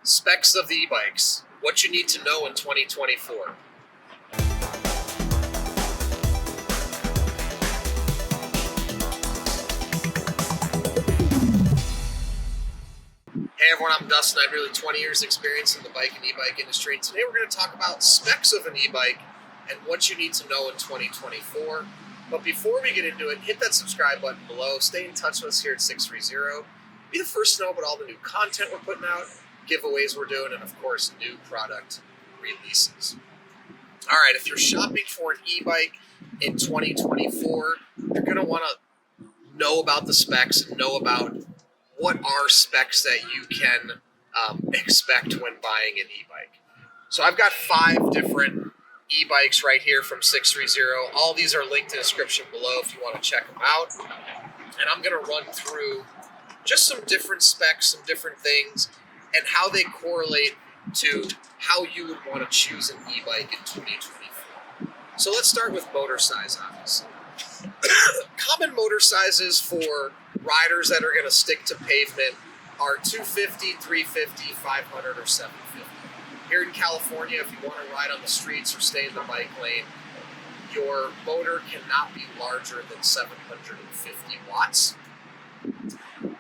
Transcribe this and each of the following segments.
Specs of the e-bikes. What you need to know in 2024. Hey everyone, I'm Dustin. I have nearly 20 years experience in the bike and e-bike industry. And today we're going to talk about specs of an e-bike and what you need to know in 2024. But before we get into it, hit that subscribe button below. Stay in touch with us here at 630. Be the first to know about all the new content we're putting out, giveaways we're doing, and of course, new product releases. All right, if you're shopping for an e-bike in 2024, you're going to want to know about the specs and know about what are specs that you can expect when buying an e-bike. So I've got 5 different e-bikes right here from 630. All these are linked in the description below if you want to check them out. And I'm going to run through just some different specs, some different things, and how they correlate to how you would want to choose an e-bike in 2024. So let's start with motor size, obviously. Common motor sizes for riders that are going to stick to pavement are 250, 350, 500, or 750. Here in California, if you want to ride on the streets or stay in the bike lane, your motor cannot be larger than 750 watts.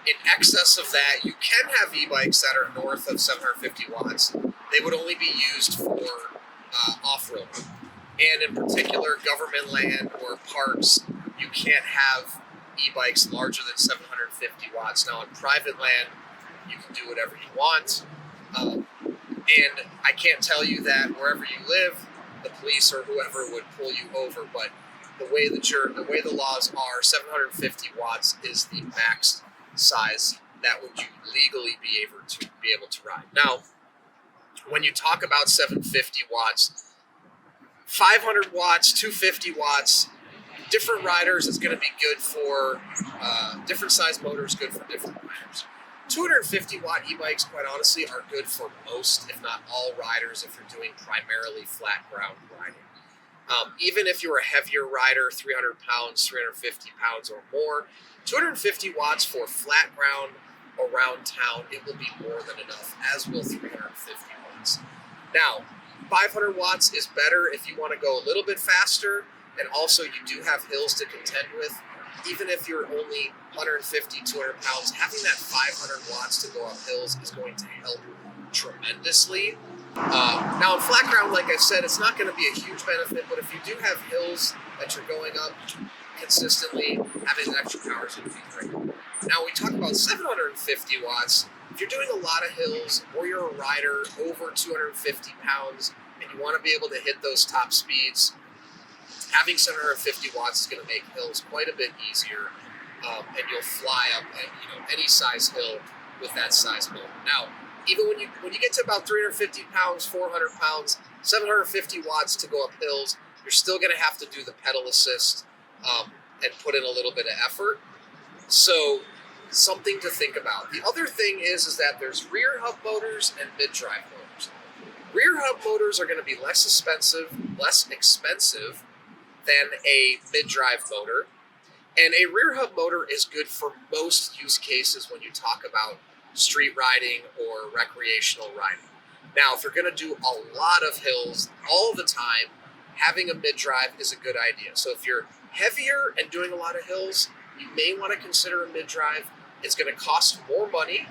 In excess of that, you can have e-bikes that are north of 750 watts. They would only be used for off-road. And in particular, government land or parks, you can't have e-bikes larger than 750 watts. Now, on private land, you can do whatever you want. And I can't tell you that wherever you live, the police or whoever would pull you over. But the way the laws are, 750 watts is the max size that would you legally be able to ride. Now, when you talk about 750 watts, 500 watts, 250 watts, different riders is going to be good for different size motors, good for different riders. 250 watt e-bikes, quite honestly, are good for most, if not all riders, if you're doing primarily flat ground riding. Even if you're a heavier rider, 300 pounds, 350 pounds or more, 250 watts for flat ground around town, it will be more than enough, as will 350 watts. Now, 500 watts is better if you want to go a little bit faster, and also you do have hills to contend with. Even if you're only 150, 200 pounds, having that 500 watts to go up hills is going to help tremendously. Now, in flat ground, like I said, it's not going to be a huge benefit, but if you do have hills that you're going up consistently, having an extra power is going to be great. Now, we talk about 750 watts. If you're doing a lot of hills or you're a rider over 250 pounds and you want to be able to hit those top speeds, having 750 watts is going to make hills quite a bit easier, and you'll fly up at any size hill with that size motor. Now, even when you get to about 350 pounds, 400 pounds, 750 watts to go up hills, you're still going to have to do the pedal assist and put in a little bit of effort. So something to think about. The other thing is that there's rear hub motors and mid-drive motors. Rear hub motors are going to be less expensive than a mid-drive motor. And a rear hub motor is good for most use cases when you talk about street riding or recreational riding. Now, if you're going to do a lot of hills all the time, having a mid-drive is a good idea. So if you're heavier and doing a lot of hills, you may want to consider a mid-drive. It's going to cost more money,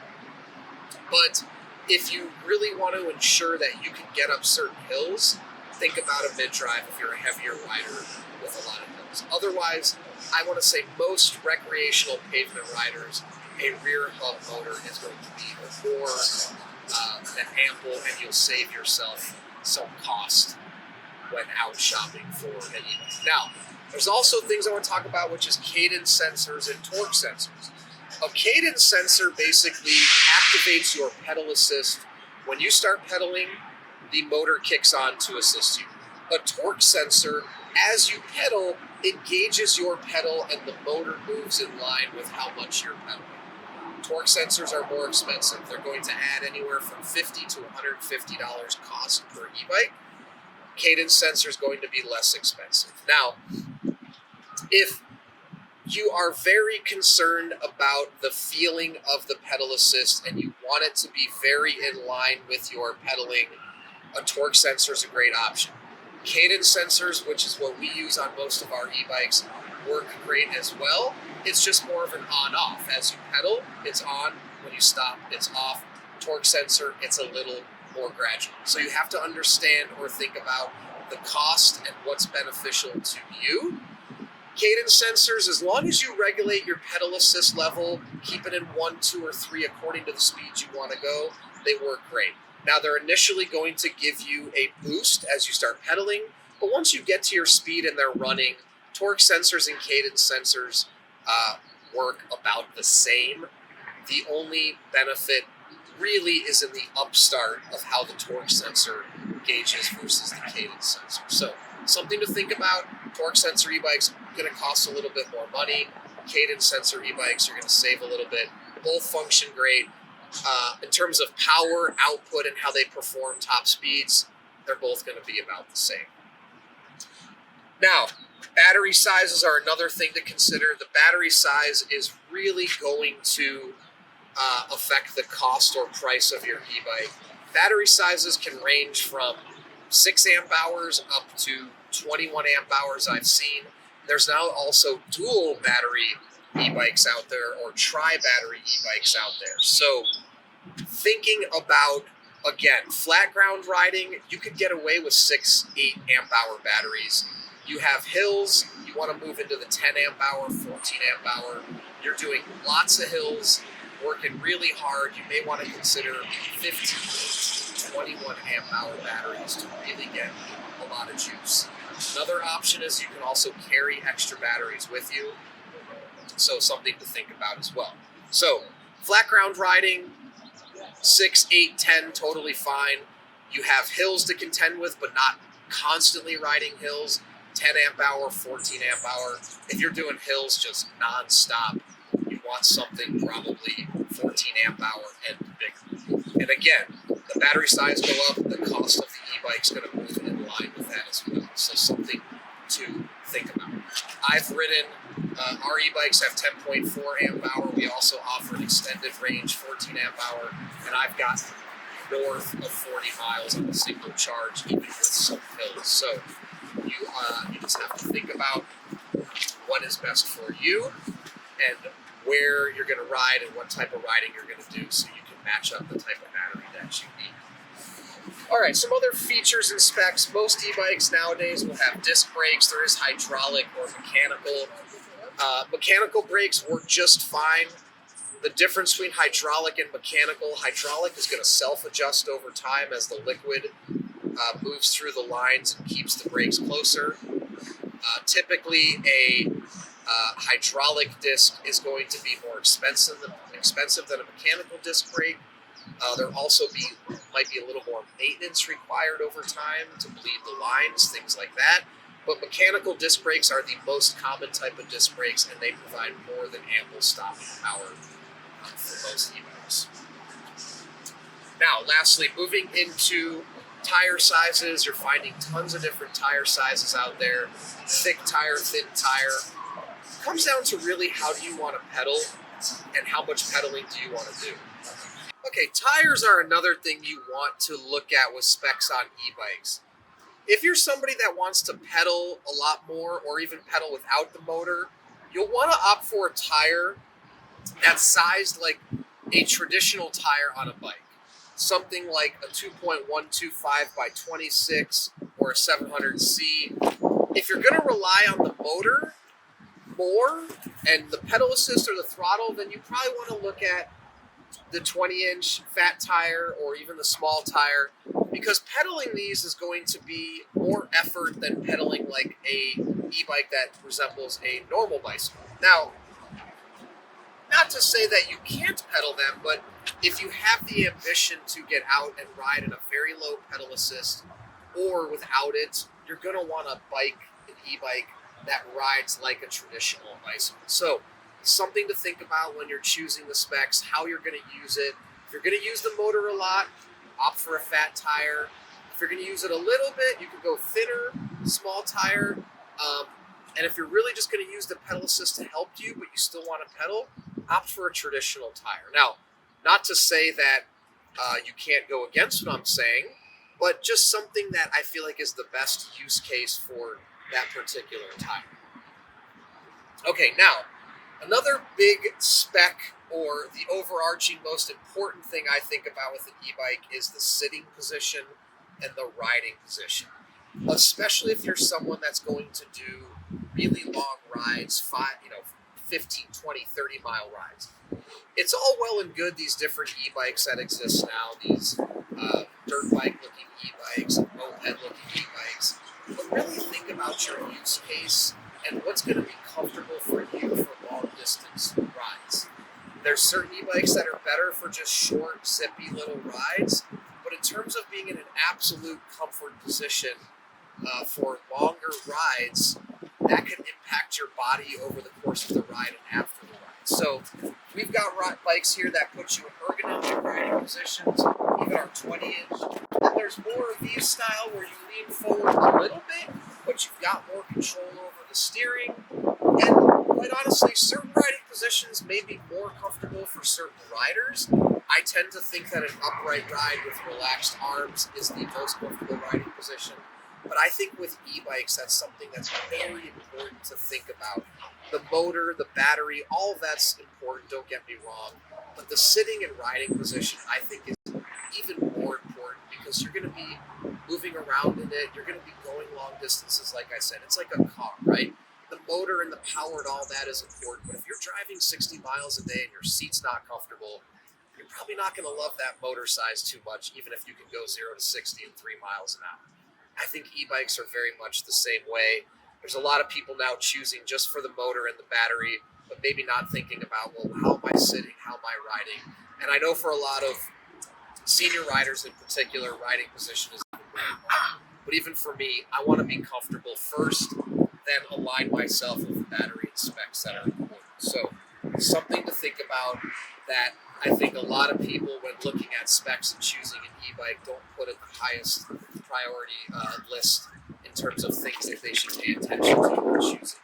but if you really want to ensure that you can get up certain hills, think about a mid-drive if you're a heavier rider with a lot of hills. Otherwise, I want to say most recreational pavement riders, a rear hub motor is going to be more than ample, and you'll save yourself some cost when out shopping for an e-bike. Now, there's also things I want to talk about, which is cadence sensors and torque sensors. A cadence sensor basically activates your pedal assist. When you start pedaling, the motor kicks on to assist you. A torque sensor, as you pedal, it gauges your pedal and the motor moves in line with how much you're pedaling. Torque sensors are more expensive. They're going to add anywhere from $50 to $150 cost per e-bike. Cadence sensor is going to be less expensive. Now, if you are very concerned about the feeling of the pedal assist and you want it to be very in line with your pedaling, a torque sensor is a great option. Cadence sensors, which is what we use on most of our e-bikes, work great as well. It's just more of an on-off. As you pedal, it's on. When you stop, it's off. Torque sensor, it's a little more gradual. So you have to understand or think about the cost and what's beneficial to you. Cadence sensors, as long as you regulate your pedal assist level, keep it in 1, 2, or 3 according to the speeds you want to go, they work great. Now, they're initially going to give you a boost as you start pedaling, but once you get to your speed and they're running, torque sensors and cadence sensors work about the same. The only benefit really is in the upstart of how the torque sensor gauges versus the cadence sensor. So, something to think about. Torque sensor e-bikes are going to cost a little bit more money. Cadence sensor e-bikes are going to save a little bit. Both function great. In terms of power, output, and how they perform top speeds, they're both going to be about the same. Now, battery sizes are another thing to consider. The battery size is really going to affect the cost or price of your e-bike. Battery sizes can range from 6 amp hours up to 21 amp hours I've seen. There's now also dual battery e-bikes out there or tri-battery e-bikes out there. So thinking about, again, flat ground riding, you could get away with 6, 8 amp hour batteries. You have hills, you want to move into the 10 amp hour, 14 amp hour. You're doing lots of hills, working really hard. You may want to consider 15 to 21 amp hour batteries to really get a lot of juice. Another option is you can also carry extra batteries with you. So something to think about as well. So flat ground riding, 6, 8, 10, totally fine. You have hills to contend with, but not constantly riding hills. 10 amp hour, 14 amp hour. If you're doing hills just non-stop, you want something probably 14 amp hour and bigger. And again, the battery size go up, the cost of the e-bike's going to move in line with that as well. So something to think about. I've ridden, our e-bikes have 10.4 amp hour. We also offer an extended range, 14 amp hour, and I've got north of 40 miles on a single charge, even with some hills. So you just have to think about what is best for you and where you're going to ride and what type of riding you're going to do so you can match up the type of battery that you need. All right, some other features and specs. Most e-bikes nowadays will have disc brakes. There is hydraulic or mechanical. Mechanical brakes work just fine. The difference between hydraulic and hydraulic is going to self-adjust over time as the liquid moves through the lines and keeps the brakes closer. Typically, a hydraulic disc is going to be more expensive than a mechanical disc brake. There also might be a little more maintenance required over time to bleed the lines, things like that. But mechanical disc brakes are the most common type of disc brakes, and they provide more than ample stopping power for most e-bikes. Now, lastly, moving into tire sizes, you're finding tons of different tire sizes out there. Thick tire, thin tire. It comes down to really how do you want to pedal and how much pedaling do you want to do. Okay, tires are another thing you want to look at with specs on e-bikes. If you're somebody that wants to pedal a lot more or even pedal without the motor, you'll want to opt for a tire that's sized like a traditional tire on a bike. Something like a 2.125 by 26 or a 700C. If you're going to rely on the motor more and the pedal assist or the throttle, then you probably want to look at the 20-inch fat tire or even the small tire, because pedaling these is going to be more effort than pedaling like a e-bike that resembles a normal bicycle. Now, not to say that you can't pedal them, but if you have the ambition to get out and ride in a very low pedal assist or without it, you're going to want a bike, an e-bike, that rides like a traditional bicycle. So something to think about when you're choosing the specs, how you're going to use it. If you're going to use the motor a lot, opt for a fat tire. If you're going to use it a little bit, you can go thinner, small tire. And if you're really just going to use the pedal assist to help you, but you still want to pedal, opt for a traditional tire. Now, not to say that you can't go against what I'm saying, but just something that I feel like is the best use case for that particular tire. Okay, now, another big spec or the overarching most important thing I think about with an e-bike is the sitting position and the riding position. Especially if you're someone that's going to do really long rides, 15, 20, 30-mile rides. It's all well and good, these different e-bikes that exist now, these dirt bike-looking e-bikes and moped-looking e-bikes, but really think about your use case and what's going to be comfortable for you for long-distance rides. There's certain e-bikes that are better for just short, zippy little rides, but in terms of being in an absolute comfort position for longer rides, that can impact your body over the course of the ride and after the ride. So we've got bikes here that put you in ergonomic riding positions, even our 20-inch. And there's more of these style where you lean forward a little bit, but you've got more control over the steering. And quite honestly, certain riding positions may be more comfortable for certain riders. I tend to think that an upright ride with relaxed arms is the most comfortable riding position. But I think with e-bikes, that's something that's very important to think about. The motor, the battery, all of that's important, don't get me wrong. But the sitting and riding position, I think, is even more important because you're going to be moving around in it. You're going to be going long distances, like I said. It's like a car, right? The motor and the power and all that is important. But if you're driving 60 miles a day and your seat's not comfortable, you're probably not going to love that motor size too much, even if you can go 0 to 60 in 3 miles an hour. I think e-bikes are very much the same way. There's a lot of people now choosing just for the motor and the battery, but maybe not thinking about, well, how am I sitting? How am I riding? And I know for a lot of senior riders in particular, riding position is very important. But even for me, I want to be comfortable first, then align myself with the battery and specs that are important. So something to think about that I think a lot of people, when looking at specs and choosing an e-bike, don't put at the highest priority list in terms of things that they should pay attention to when choosing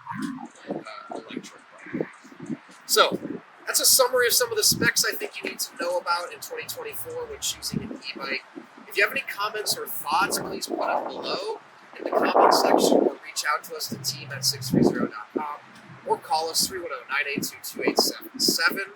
an electric bike. So that's a summary of some of the specs I think you need to know about in 2024 when choosing an e-bike. If you have any comments or thoughts, please put them below in the comment section or reach out to us, the team at sixthreezero.com, or call us 310-982-2877.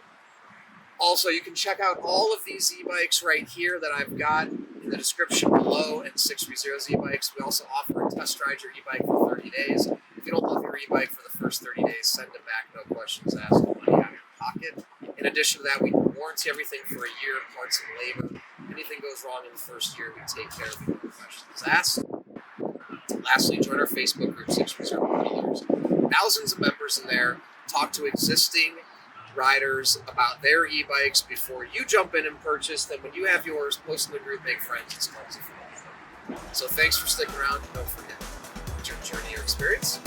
Also, you can check out all of these e-bikes right here that I've got in the description below and 630's e-bikes. We also offer a test ride your e-bike for 30 days. If you don't love your e-bike for the first 30 days, send it back, no questions asked, no money out of your pocket. In addition to that, we warranty everything for a year, parts and labor. Anything goes wrong in the first year, we take care of it, no questions asked. Lastly, join our Facebook group, 630 Pedalers. Thousands of members in there. Talk to existing riders about their e-bikes before you jump in and purchase them. When you have yours, post in the group, make friends, it's fun. So thanks for sticking around, and don't forget, it's your journey, your experience.